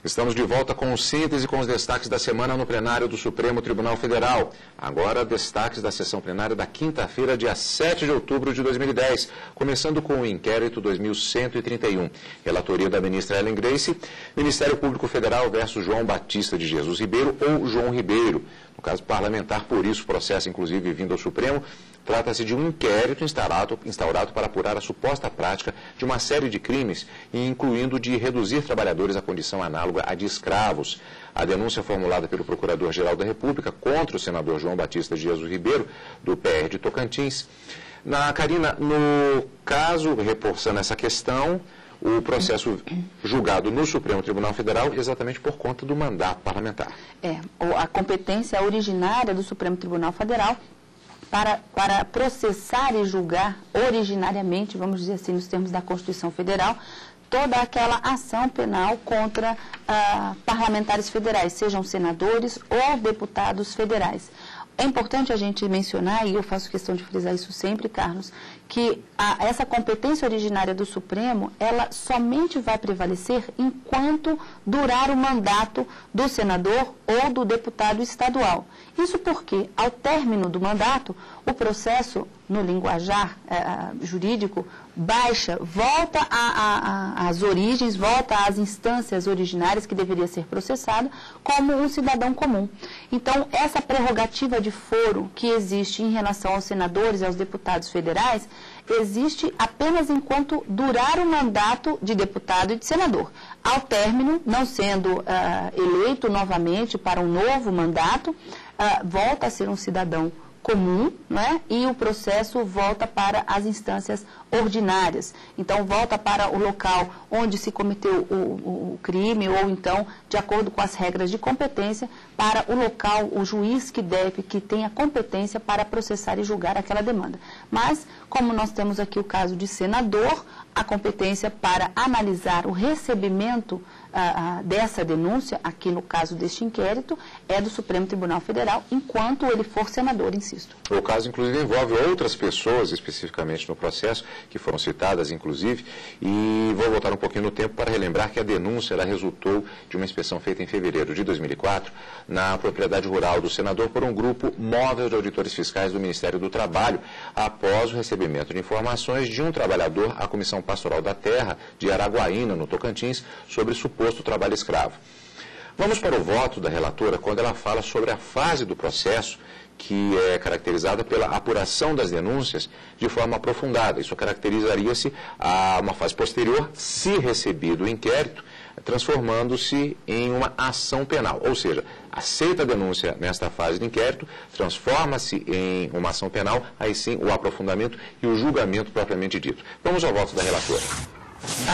Estamos de volta com o síntese com os destaques da semana no plenário do Supremo Tribunal Federal. Agora, destaques da sessão plenária da quinta-feira, dia 7 de outubro de 2010, começando com o inquérito 2131. Relatoria da ministra Ellen Grace, Ministério Público Federal versus João Batista de Jesus Ribeiro ou João Ribeiro. No caso parlamentar, por isso, o processo, inclusive, vindo ao Supremo, trata-se de um inquérito instaurado para apurar a suposta prática de uma série de crimes, incluindo de reduzir trabalhadores à condição análoga à de escravos. A denúncia formulada pelo Procurador-Geral da República contra o senador João Batista de Jesus Ribeiro, do PR de Tocantins. Karina, no caso, reforçando essa questão, o processo julgado no Supremo Tribunal Federal exatamente por conta do mandato parlamentar. A competência originária do Supremo Tribunal Federal para processar e julgar originariamente, vamos dizer assim, nos termos da Constituição Federal, toda aquela ação penal contra parlamentares federais, sejam senadores ou deputados federais. É importante a gente mencionar, e eu faço questão de frisar isso sempre, Carlos, que essa competência originária do Supremo, ela somente vai prevalecer enquanto durar o mandato do senador ou do deputado estadual. Isso porque, ao término do mandato, o processo, no linguajar jurídico, baixa, volta às origens, volta às instâncias originárias que deveria ser processado como um cidadão comum. Então, essa prerrogativa de foro que existe em relação aos senadores e aos deputados federais, existe apenas enquanto durar o mandato de deputado e de senador. Ao término, não sendo eleito novamente para um novo mandato, volta a ser um cidadão comum, né? E o processo volta para as instâncias ordinárias. Então, volta para o local onde se cometeu o crime, ou então, de acordo com as regras de competência, para o local, o juiz que tem a competência para processar e julgar aquela demanda. Mas, como nós temos aqui o caso de senador, a competência para analisar o recebimento dessa denúncia, aqui no caso deste inquérito, é do Supremo Tribunal Federal, enquanto ele for senador, insisto. O caso, inclusive, envolve outras pessoas, especificamente no processo, que foram citadas, inclusive, e vou voltar um pouquinho no tempo para relembrar que a denúncia ela resultou de uma inspeção feita em fevereiro de 2004 na propriedade rural do senador por um grupo móvel de auditores fiscais do Ministério do Trabalho, após o recebimento de informações de um trabalhador à Comissão Pastoral da Terra de Araguaína, no Tocantins, sobre suposto trabalho escravo. Vamos para o voto da relatora quando ela fala sobre a fase do processo que é caracterizada pela apuração das denúncias de forma aprofundada. Isso caracterizaria-se a uma fase posterior, se recebido o inquérito, transformando-se em uma ação penal. Ou seja, aceita a denúncia nesta fase do inquérito, transforma-se em uma ação penal, aí sim o aprofundamento e o julgamento propriamente dito. Vamos ao voto da relatora.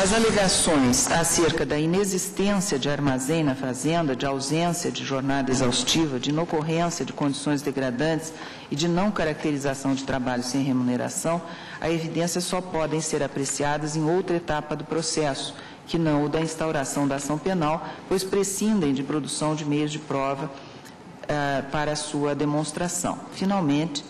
As alegações acerca da inexistência de armazém na fazenda, de ausência de jornada exaustiva, de inocorrência de condições degradantes e de não caracterização de trabalho sem remuneração, a evidência só podem ser apreciadas em outra etapa do processo, que não o da instauração da ação penal, pois prescindem de produção de meios de prova para a sua demonstração. Finalmente,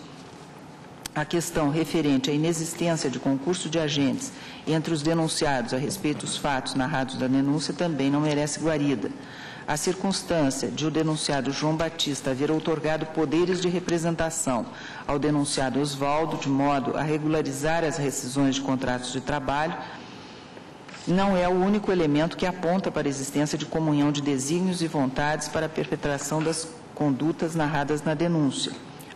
a questão referente à inexistência de concurso de agentes entre os denunciados a respeito dos fatos narrados da denúncia também não merece guarida. A circunstância de o denunciado João Batista haver outorgado poderes de representação ao denunciado Oswaldo, de modo a regularizar as rescisões de contratos de trabalho, não é o único elemento que aponta para a existência de comunhão de desígnios e vontades para a perpetração das condutas narradas na denúncia.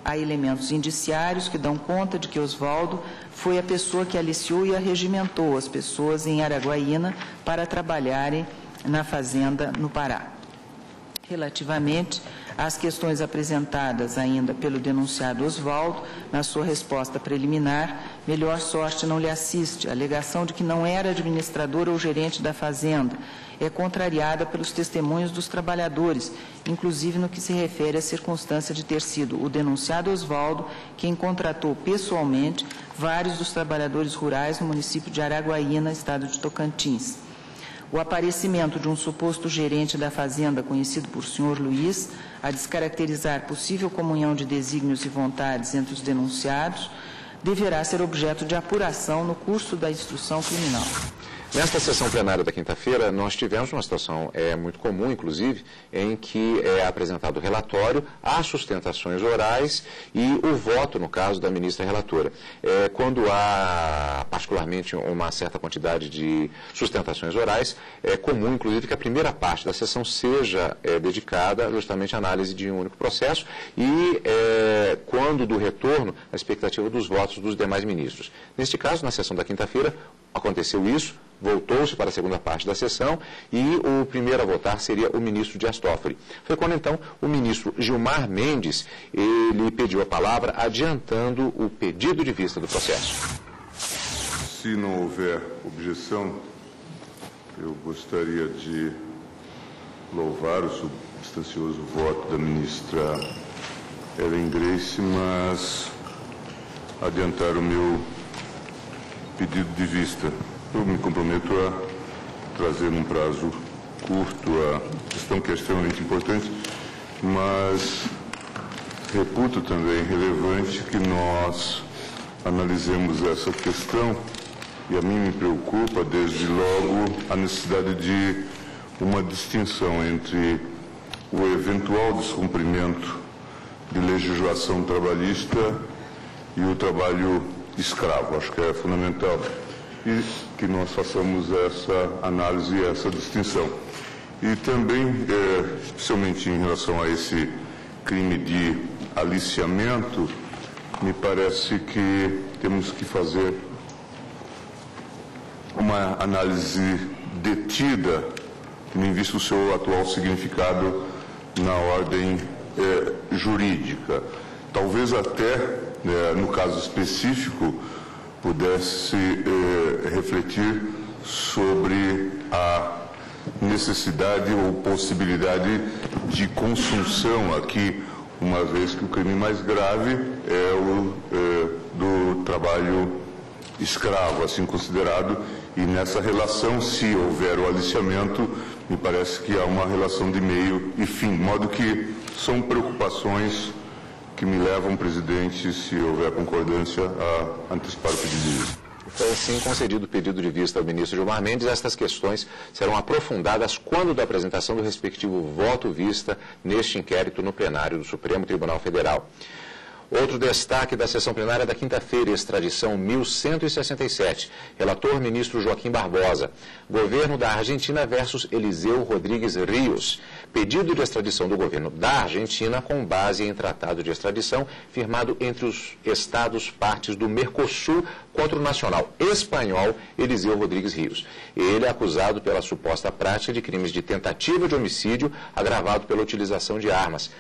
Há elementos indiciários que dão conta de que Oswaldo foi a pessoa que aliciou e arregimentou as pessoas em Araguaína para trabalharem na fazenda no Pará. Relativamente às questões apresentadas ainda pelo denunciado Oswaldo, na sua resposta preliminar, melhor sorte não lhe assiste. A alegação de que não era administrador ou gerente da fazenda é contrariada pelos testemunhos dos trabalhadores, inclusive no que se refere à circunstância de ter sido o denunciado Oswaldo quem contratou pessoalmente vários dos trabalhadores rurais no município de Araguaína, estado de Tocantins. O aparecimento de um suposto gerente da fazenda, conhecido por Sr. Luiz, a descaracterizar possível comunhão de desígnios e vontades entre os denunciados, deverá ser objeto de apuração no curso da instrução criminal. Nesta sessão plenária da quinta-feira, nós tivemos uma situação muito comum, inclusive, em que é apresentado o relatório, as sustentações orais e o voto, no caso da ministra relatora. Quando há, particularmente, uma certa quantidade de sustentações orais, é comum, inclusive, que a primeira parte da sessão seja dedicada justamente à análise de um único processo e, quando do retorno, a expectativa dos votos dos demais ministros. Neste caso, na sessão da quinta-feira, aconteceu isso, voltou-se para a segunda parte da sessão e o primeiro a votar seria o ministro Dias Toffoli. Foi quando, então, o ministro Gilmar Mendes, ele pediu a palavra adiantando o pedido de vista do processo. Se não houver objeção, eu gostaria de louvar o substancioso voto da ministra Ellen Grace, mas adiantar o meu pedido de vista. Eu me comprometo a trazer num prazo curto a questão que é extremamente importante, mas reputo também relevante que nós analisemos essa questão e a mim me preocupa, desde logo, a necessidade de uma distinção entre o eventual descumprimento de legislação trabalhista e o trabalho escravo. Acho que é fundamental e que nós façamos essa análise e essa distinção. E também, especialmente em relação a esse crime de aliciamento, me parece que temos que fazer uma análise detida, tendo em vista o seu atual significado na ordem jurídica. Talvez até, no caso específico, pudesse refletir sobre a necessidade ou possibilidade de consunção aqui, uma vez que o crime mais grave é o do trabalho escravo, assim considerado, e nessa relação, se houver o aliciamento, me parece que há uma relação de meio e fim, de modo que são preocupações que me levam, presidente, se houver concordância, a antecipar o pedido de vista. Foi assim concedido o pedido de vista ao ministro Gilmar Mendes. Estas questões serão aprofundadas quando da apresentação do respectivo voto-vista neste inquérito no plenário do Supremo Tribunal Federal. Outro destaque da sessão plenária da quinta-feira, extradição 1167. Relator, ministro Joaquim Barbosa. Governo da Argentina versus Eliseu Rodrigues Rios. Pedido de extradição do governo da Argentina com base em tratado de extradição firmado entre os estados partes do Mercosul contra o nacional espanhol Eliseu Rodrigues Rios. Ele é acusado pela suposta prática de crimes de tentativa de homicídio agravado pela utilização de armas.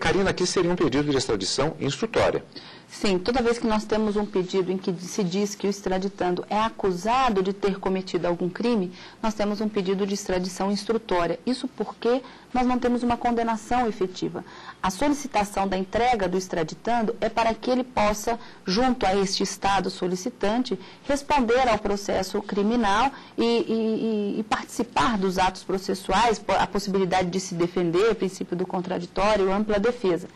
Karina, aqui seria um pedido de extradição instrutória. Sim, toda vez que nós temos um pedido em que se diz que o extraditando é acusado de ter cometido algum crime, nós temos um pedido de extradição instrutória. Isso porque nós não temos uma condenação efetiva. A solicitação da entrega do extraditando é para que ele possa, junto a este Estado solicitante, responder ao processo criminal e participar dos atos processuais, a possibilidade de se defender, o princípio do contraditório, ampla defesa.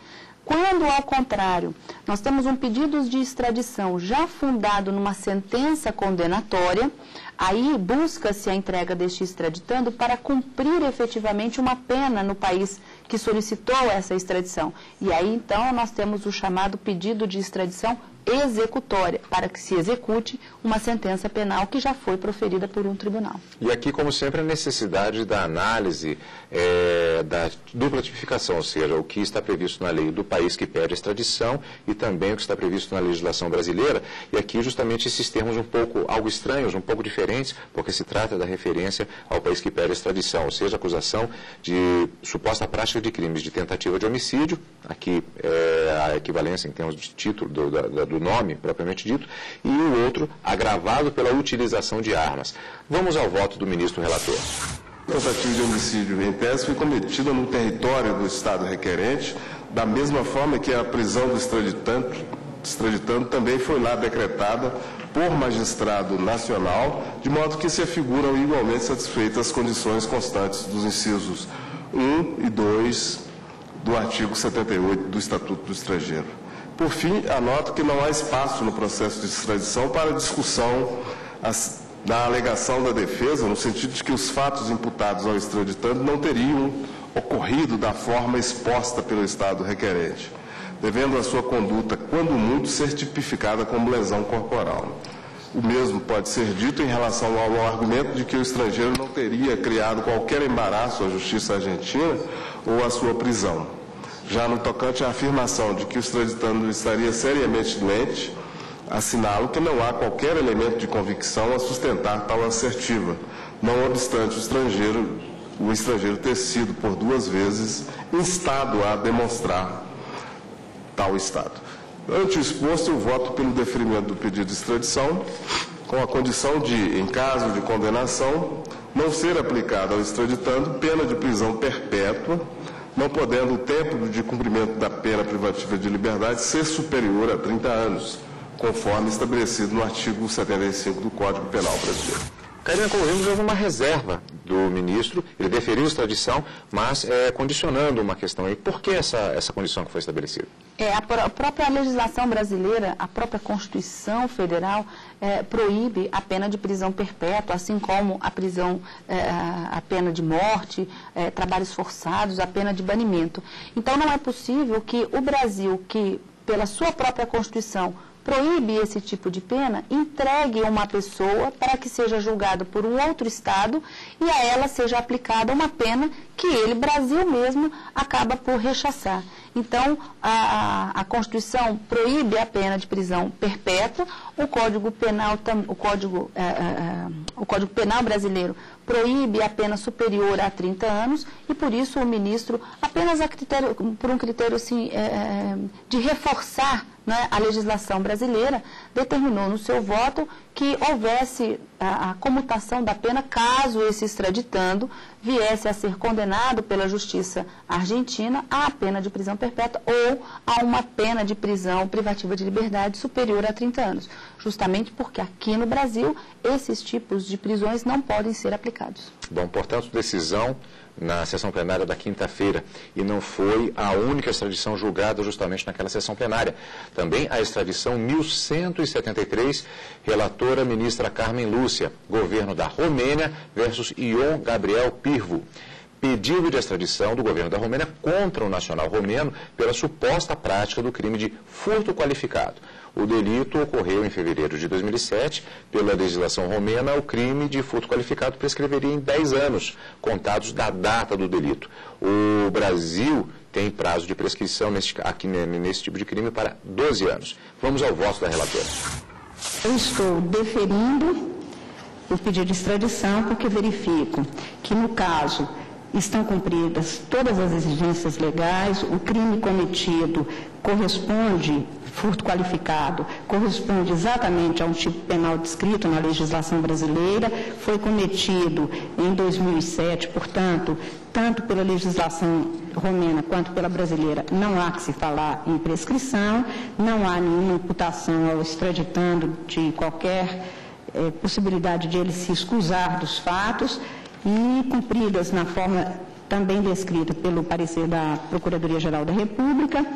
Quando, ao contrário, nós temos um pedido de extradição já fundado numa sentença condenatória, aí busca-se a entrega deste extraditando para cumprir efetivamente uma pena no país que solicitou essa extradição. E aí, então, nós temos o chamado pedido de extradição executória, para que se execute uma sentença penal que já foi proferida por um tribunal. E aqui, como sempre, a necessidade da análise da dupla tipificação, ou seja, o que está previsto na lei do país que pede extradição e também o que está previsto na legislação brasileira. E aqui, justamente, esses termos algo estranhos, um pouco diferentes, porque se trata da referência ao país que pede extradição, ou seja, acusação de suposta prática de crimes de tentativa de homicídio, aqui a equivalência em termos de título do nome, propriamente dito, e o outro agravado pela utilização de armas. Vamos ao voto do ministro relator. A tentativa de homicídio em tese foi cometida no território do Estado requerente, da mesma forma que a prisão do extraditando também foi lá decretada por magistrado nacional, de modo que se afiguram igualmente satisfeitas as condições constantes dos incisos 1 e 2 do artigo 78 do Estatuto do Estrangeiro. Por fim, anoto que não há espaço no processo de extradição para discussão da alegação da defesa, no sentido de que os fatos imputados ao extraditando não teriam ocorrido da forma exposta pelo Estado requerente, devendo a sua conduta, quando muito, ser tipificada como lesão corporal. O mesmo pode ser dito em relação ao argumento de que o estrangeiro não teria criado qualquer embaraço à justiça argentina ou à sua prisão. Já no tocante à afirmação de que o extraditando estaria seriamente doente, assinalo que não há qualquer elemento de convicção a sustentar tal assertiva, não obstante o estrangeiro ter sido por 2 vezes instado a demonstrar tal estado. Ante o exposto, eu voto pelo deferimento do pedido de extradição, com a condição de, em caso de condenação, não ser aplicada ao extraditando pena de prisão perpétua, não podendo o tempo de cumprimento da pena privativa de liberdade ser superior a 30 anos, conforme estabelecido no artigo 75 do Código Penal brasileiro. Karina, como vimos, houve uma reserva do ministro, ele deferiu a extradição, mas condicionando uma questão aí. Por que essa condição que foi estabelecida? A própria legislação brasileira, a própria Constituição Federal proíbe a pena de prisão perpétua, assim como a pena de morte, trabalhos forçados, a pena de banimento. Então, não é possível que o Brasil, que pela sua própria Constituição proíbe esse tipo de pena, entregue uma pessoa para que seja julgado por um outro Estado e a ela seja aplicada uma pena que ele, Brasil mesmo, acaba por rechaçar. Então, a Constituição proíbe a pena de prisão perpétua, o Código Penal brasileiro proíbe a pena superior a 30 anos e, por isso, o ministro, apenas por um critério assim, de reforçar, né, a legislação brasileira, determinou no seu voto que houvesse a comutação da pena caso esse extraditando viesse a ser condenado pela justiça argentina à pena de prisão perpétua ou a uma pena de prisão privativa de liberdade superior a 30 anos, justamente porque aqui no Brasil esses tipos de prisões não podem ser aplicados. Bom, portanto, decisão na sessão plenária da quinta-feira, e não foi a única extradição julgada justamente naquela sessão plenária. Também a extradição 1173, relatora ministra Carmen Lúcia, governo da Romênia versus Ion Gabriel Pirvo. Pedido de extradição do governo da Romênia contra o nacional romeno pela suposta prática do crime de furto qualificado. O delito ocorreu em fevereiro de 2007. Pela legislação romena, o crime de furto qualificado prescreveria em 10 anos, contados da data do delito. O Brasil tem prazo de prescrição nesse tipo de crime para 12 anos. Vamos ao voto da relatora. Eu estou deferindo o pedido de extradição porque verifico que, no caso, estão cumpridas todas as exigências legais, o crime cometido corresponde, furto qualificado, corresponde exatamente a um tipo penal descrito na legislação brasileira, foi cometido em 2007, portanto, tanto pela legislação romena quanto pela brasileira, não há que se falar em prescrição, não há nenhuma imputação ao extraditando de qualquer possibilidade de ele se excusar dos fatos, e cumpridas na forma também descrita pelo parecer da Procuradoria-Geral da República,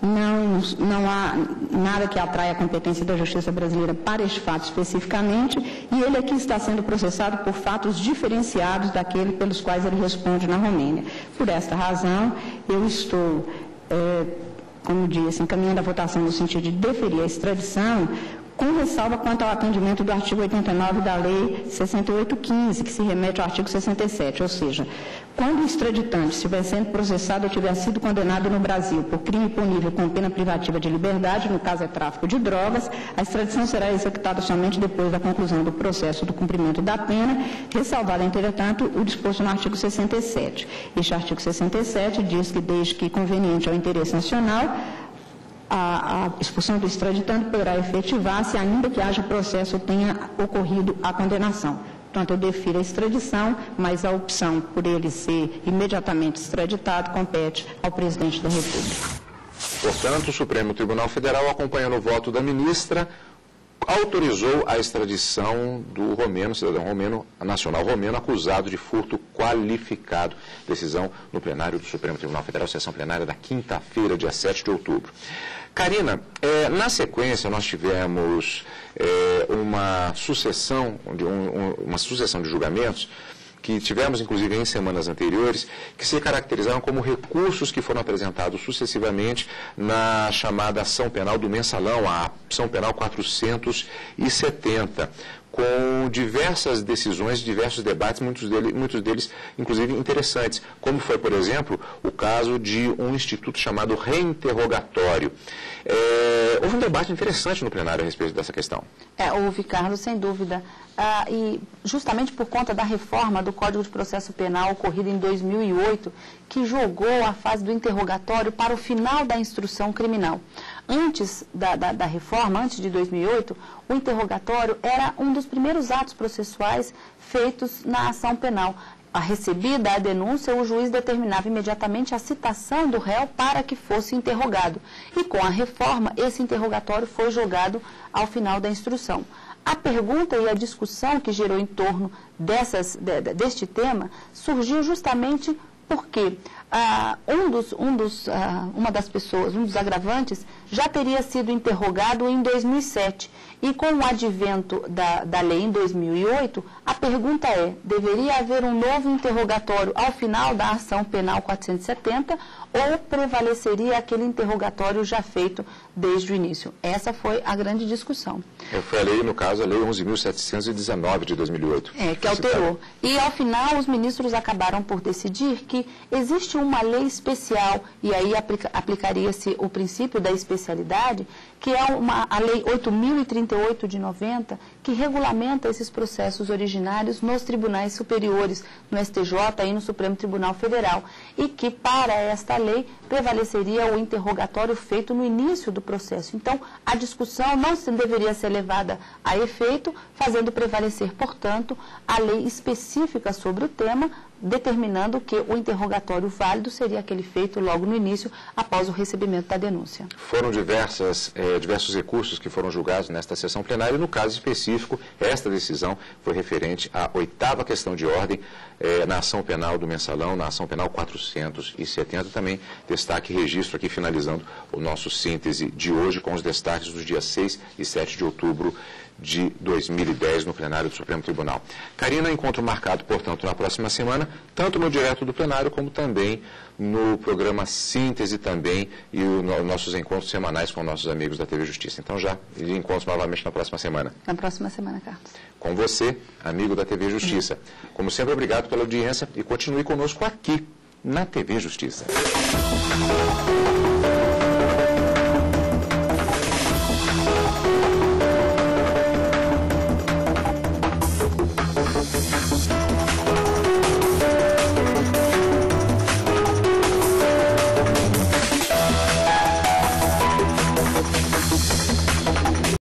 não há nada que atraia a competência da Justiça brasileira para este fato especificamente, e ele aqui está sendo processado por fatos diferenciados daquele pelos quais ele responde na Romênia. Por esta razão, eu estou, como disse, encaminhando a votação no sentido de deferir a extradição, com ressalva quanto ao atendimento do artigo 89 da Lei 6815, que se remete ao artigo 67, ou seja, quando o extraditante estiver sendo processado ou tiver sido condenado no Brasil por crime punível com pena privativa de liberdade, no caso é tráfico de drogas, a extradição será executada somente depois da conclusão do processo do cumprimento da pena, ressalvado, entretanto, o disposto no artigo 67. Este artigo 67 diz que, desde que conveniente ao interesse nacional, a expulsão do extraditando poderá efetivar-se ainda que haja processo ou tenha ocorrido a condenação. Portanto, eu defiro a extradição, mas a opção por ele ser imediatamente extraditado compete ao presidente da República. Portanto, o Supremo Tribunal Federal, acompanhando o voto da ministra, autorizou a extradição do romeno, cidadão romeno, nacional romeno, acusado de furto qualificado. Decisão no plenário do Supremo Tribunal Federal, sessão plenária da quinta-feira, dia 7 de outubro. Karina, na sequência nós tivemos uma sucessão de julgamentos que tivemos, inclusive, em semanas anteriores, que se caracterizaram como recursos que foram apresentados sucessivamente na chamada ação penal do mensalão, a ação penal 470, com diversas decisões, diversos debates, muitos deles, inclusive, interessantes, como foi, por exemplo, o caso de um instituto chamado reinterrogatório. Houve um debate interessante no plenário a respeito dessa questão. Houve, Carlos, sem dúvida. E justamente por conta da reforma do Código de Processo Penal ocorrida em 2008, que jogou a fase do interrogatório para o final da instrução criminal. Antes da reforma, antes de 2008, o interrogatório era um dos primeiros atos processuais feitos na ação penal. Recebida a denúncia, o juiz determinava imediatamente a citação do réu para que fosse interrogado. E com a reforma, esse interrogatório foi jogado ao final da instrução. A pergunta e a discussão que gerou em torno deste tema surgiu justamente porque uma das pessoas, um dos agravantes, já teria sido interrogado em 2007. E com o advento da lei em 2008, a pergunta deveria haver um novo interrogatório ao final da ação penal 470 ou prevaleceria aquele interrogatório já feito desde o início? Essa foi a grande discussão. Foi a lei, no caso, a lei 11.719 de 2008. Que alterou. E, ao final, os ministros acabaram por decidir que existe uma lei especial, e aí aplicaria-se o princípio da especialidade, que é a Lei 8.038 de 90, que regulamenta esses processos originários nos tribunais superiores, no STJ e no Supremo Tribunal Federal, e que, para esta lei, prevaleceria o interrogatório feito no início do processo. Então, a discussão não deveria ser levada a efeito, fazendo prevalecer, portanto, a lei específica sobre o tema, determinando que o interrogatório válido seria aquele feito logo no início, após o recebimento da denúncia. Foram diversos recursos que foram julgados nesta sessão plenária e, no caso específico, esta decisão foi referente à 8ª questão de ordem na ação penal do mensalão, na ação penal 470. Também destaque e registro aqui, finalizando o nosso síntese de hoje com os destaques dos dias 6 e 7 de outubro de 2010 no plenário do Supremo Tribunal. Karina, encontro marcado, portanto, na próxima semana, tanto no direto do plenário, como também no programa Síntese também e os nossos encontros semanais com nossos amigos da TV Justiça. Então, já encontros novamente na próxima semana. Na próxima semana, Carlos. Com você, amigo da TV Justiça. Como sempre, obrigado pela audiência e continue conosco aqui na TV Justiça.